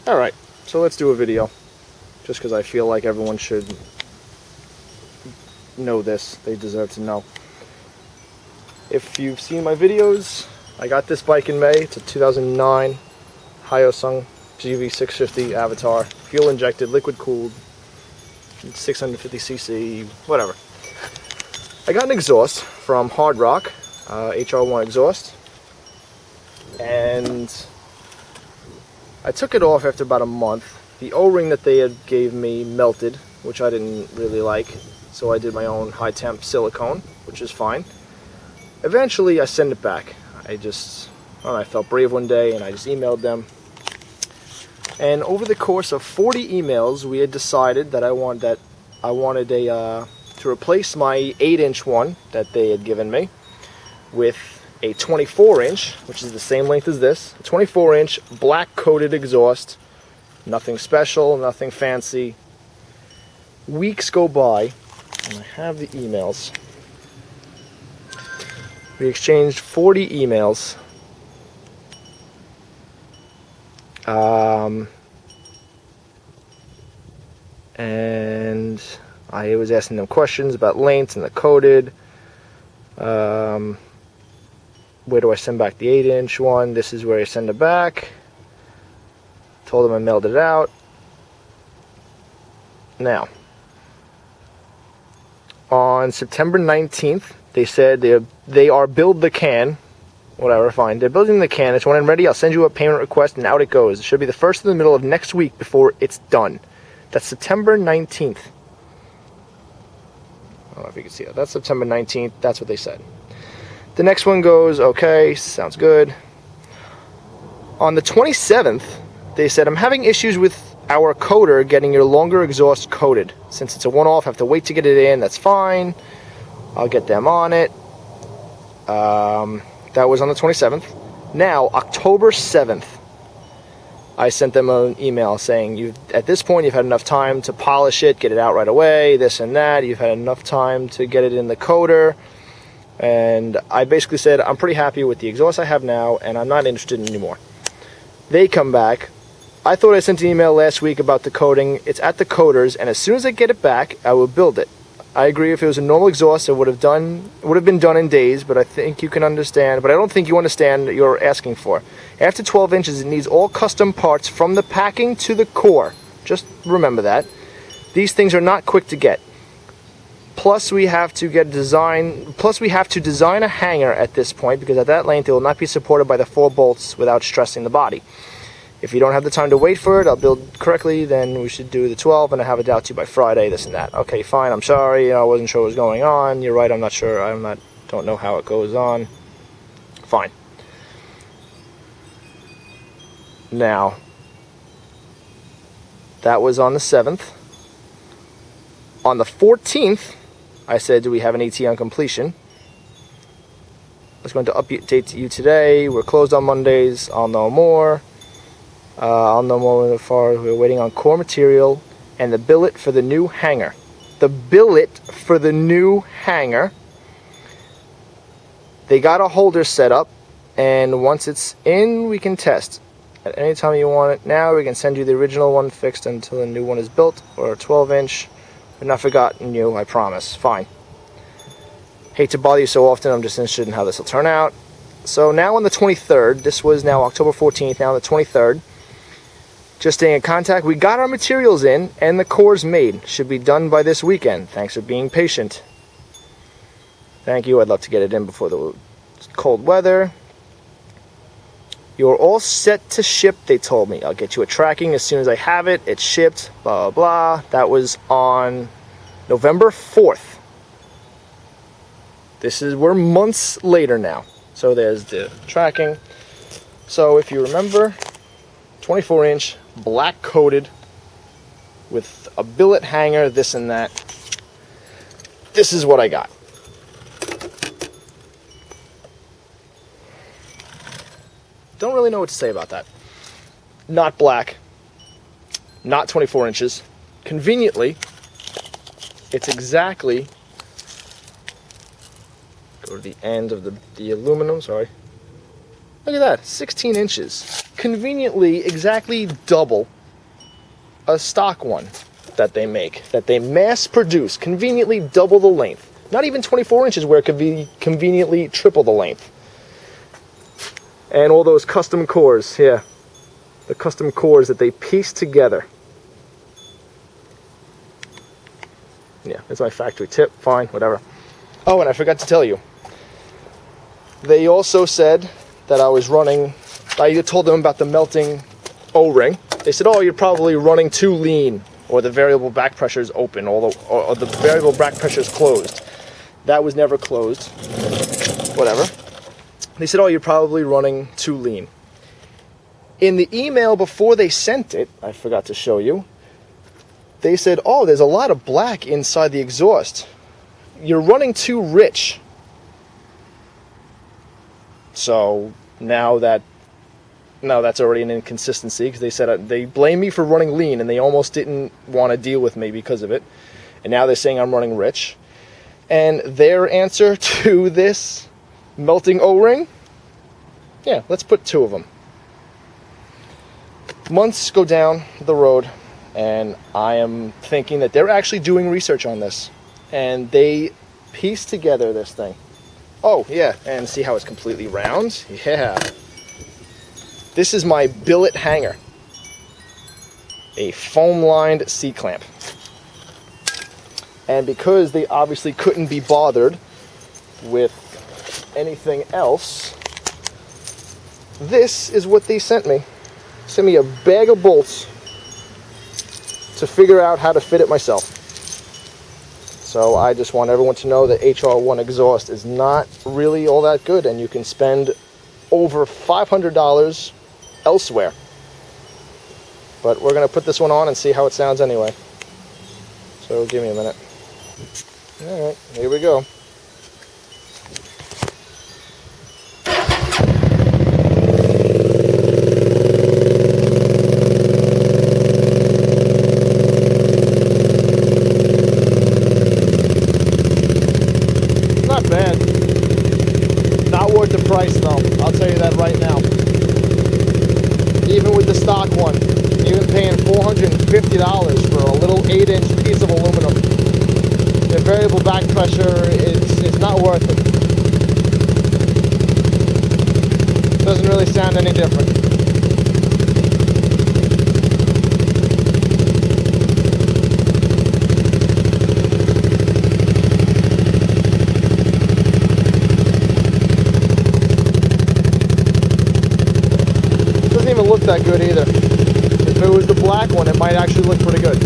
Alright, so let's do a video. Just because I feel like everyone should know this. They deserve to know. If you've seen my videos, I got this bike in May. It's a 2009 Hyosung GV650 Avatar. Fuel injected, liquid cooled, 650cc, whatever. I got an exhaust from Hard Rock, HR1 exhaust. And I took it off after about a month. The O-ring that they had gave me melted, which I didn't really like, so I did my own high temp silicone, which is fine. Eventually I sent it back. I felt brave one day and I just emailed them. And over the course of 40 emails, we had decided that I wanted to replace my 8-inch one that they had given me with a 24-inch, which is the same length as this, a 24-inch black-coated exhaust. Nothing special, nothing fancy. Weeks go by, and I have the emails. We exchanged 40 emails. And I was asking them questions about length and the coated. Where do I send back the 8-inch one? This is where I send it back. Told them I mailed it out. Now, on September 19th, they said they are build the can. Whatever, fine. They're building the can. It's when I'm ready, I'll send you a payment request, and out it goes. It should be the first in the middle of next week before it's done. That's September 19th. I don't know if you can see that. That's September 19th. That's what they said. The next one goes, okay, sounds good. On the 27th, they said, I'm having issues with our coater getting your longer exhaust coated. Since it's a one-off, I have to wait to get it in. That's fine. I'll get them on it. That was on the 27th. Now, October 7th, I sent them an email saying, at this point, you've had enough time to polish it, get it out right away, this and that. You've had enough time to get it in the coater. And I basically said, I'm pretty happy with the exhaust I have now, and I'm not interested in anymore. They come back. I thought I sent an email last week about the coating. It's at the coaters, and as soon as I get it back, I will build it. I agree, if it was a normal exhaust, it would have been done in days, but I think you can understand, but I don't think you understand what you're asking for. After 12 inches, it needs all custom parts from the packing to the core. Just remember that. These things are not quick to get. Plus we have to design a hanger at this point, because at that length it will not be supported by the 4 bolts without stressing the body. If you don't have the time to wait for it, I'll build correctly, then we should do the 12 and I have it out to you by Friday, this and that. Okay, fine, I'm sorry, I wasn't sure what was going on. You're right, I'm not sure, don't know how it goes on. Fine. Now, that was on the 7th. On the 14th, I said, do we have an ET on completion? I was going to update you today. We're closed on Mondays. I'll know more. I'll know more as far as we're waiting on core material and the billet for the new hanger. The billet for the new hanger. They got a holder set up, and once it's in, we can test. At any time you want it now, we can send you the original one fixed until the new one is built, or a 12-inch. I've not forgotten you, I promise. Fine. Hate to bother you so often, I'm just interested in how this will turn out. So now on the 23rd, this was now October 14th, now on the 23rd, just staying in contact, we got our materials in and the core's made. Should be done by this weekend. Thanks for being patient. Thank you, I'd love to get it in before the cold weather. You're all set to ship, they told me. I'll get you a tracking as soon as I have it. It's shipped, blah, blah, blah. That was on November 4th. We're months later now. So there's the tracking. So if you remember, 24-inch, black coated, with a billet hanger, this and that. This is what I got. Don't really know what to say about that. Not black, not 24 inches. Conveniently, it's exactly, go to the end of the aluminum, sorry. Look at that, 16 inches. conveniently exactly double a stock one that they make, that they mass produce, conveniently double the length. Not even 24 inches where it could be conveniently triple the length. And all those custom cores, yeah, the custom cores that they piece together. Yeah, it's my factory tip, fine, whatever. Oh, and I forgot to tell you, they also said that I was running, I told them about the melting O-ring. They said, oh, you're probably running too lean, or the variable back pressure is open, or the variable back pressure is closed. That was never closed, whatever. They said, oh, you're probably running too lean. In the email before they sent it, I forgot to show you, they said, oh, there's a lot of black inside the exhaust. You're running too rich. So now that's already an inconsistency, because they said they blame me for running lean, and they almost didn't want to deal with me because of it. And now they're saying I'm running rich. And their answer to this melting O-ring, yeah, let's put 2 of them. Months go down the road, and I am thinking that they're actually doing research on this, and they piece together this thing. Oh yeah, and see how it's completely round? Yeah. This is my billet hanger, a foam-lined C-clamp. And because they obviously couldn't be bothered with anything else, this is what they sent me. Sent me a bag of bolts to figure out how to fit it myself. So I just want everyone to know that HR1 exhaust is not really all that good, and you can spend over $500 elsewhere. But we're going to put this one on and see how it sounds anyway. So give me a minute. Alright, here we go. Not bad. Not worth the price though, I'll tell you that right now. Even with the stock one, even paying $450 for a little 8-inch piece of aluminum, the variable back pressure is not worth it. Doesn't really sound any different. Doesn't even look that good either. If it was the black one, it might actually look pretty good.